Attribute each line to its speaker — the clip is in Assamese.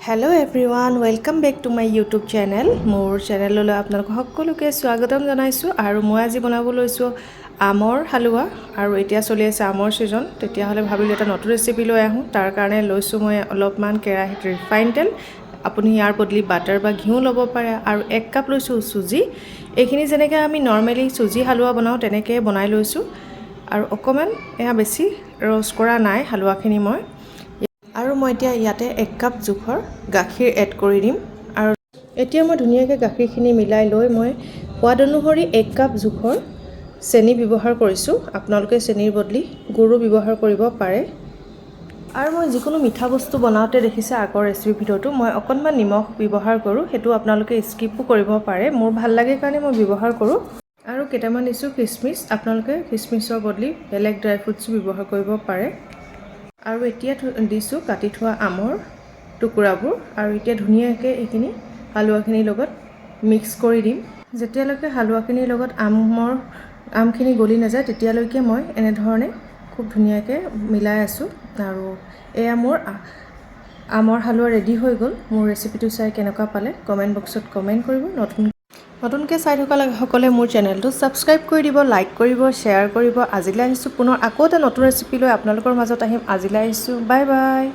Speaker 1: hello' everyone welcome back to my YouTube channel মোৰ চেনেললৈ আপোনালোক সকলোকে স্বাগতম জনাইছোঁ আৰু মই আজি বনাব লৈছোঁ আমৰ হালুৱা আৰু এতিয়া চলি আছে আমৰ ছিজন তেতিয়াহ'লে ভাবিলোঁ এটা নতুন ৰেচিপি লৈ আহোঁ তাৰ কাৰণে লৈছোঁ মই অলপমান কেৰাহীত ৰিফাইন তেল আপুনি ইয়াৰ বদলি বাটাৰ বা ঘিউ ল'ব পাৰে আৰু 1 কাপ লৈছোঁ চুজি এইখিনি যেনেকৈ আমি নৰ্মেলি চুজি হালুৱা বনাওঁ তেনেকৈ বনাই লৈছোঁ আৰু অকণমান এয়া বেছি ৰ'ষ্ট কৰা নাই হালুৱাখিনি মই আৰু মই এতিয়া ইয়াতে 1 কাপ জোখৰ গাখীৰ এড কৰি দিম আৰু এতিয়া মই ধুনীয়াকৈ গাখীৰখিনি মিলাই লৈ মই সোৱাদ অনুসৰি 1 কাপ জোখৰ চেনি ব্যৱহাৰ কৰিছোঁ আপোনালোকে চেনিৰ বদলি গুড়ো ব্যৱহাৰ কৰিব পাৰে আৰু মই যিকোনো মিঠা বস্তু বনাওঁতে দেখিছে আগৰ ৰেচিপি ভিডিঅ'টো মই অকণমান নিমখ ব্যৱহাৰ কৰোঁ সেইটো আপোনালোকে স্কিপো কৰিব পাৰে মোৰ ভাল লাগে কাৰণে মই ব্যৱহাৰ কৰোঁ আৰু কেইটামান দিছোঁ কিচমিচ আপোনালোকে কিচমিচৰ বদলি বেলেগ ড্ৰাই ফ্ৰুটছো ব্যৱহাৰ কৰিব পাৰে আৰু এতিয়া দিছোঁ কাটি থোৱা আমৰ টুকুৰাবোৰ আৰু এতিয়া ধুনীয়াকৈ এইখিনি হালুৱাখিনিৰ লগত মিক্স কৰি দিম যেতিয়ালৈকে হালুৱাখিনিৰ লগত আমখিনি গলি নাযায় তেতিয়ালৈকে মই এনেধৰণে খুব ধুনীয়াকৈ মিলাই আছোঁ আৰু এয়া মোৰ আমৰ হালুৱা ৰেডি হৈ গ'ল মোৰ ৰেচিপিটো চাই কেনেকুৱা পালে কমেণ্ট বক্সত কমেণ্ট কৰিব নতুনকৈ চাই থকা সকলে মোৰ চেনেলটো ছাবস্ক্ৰাইব কৰি দিব লাইক কৰিব শ্বেয়াৰ কৰিব আজিলৈ আহিছোঁ পুনৰ আকৌ এটা নতুন ৰেচিপি লৈ আপোনালোকৰ মাজত আহিম আজিলৈ আহিছোঁ বাই বাই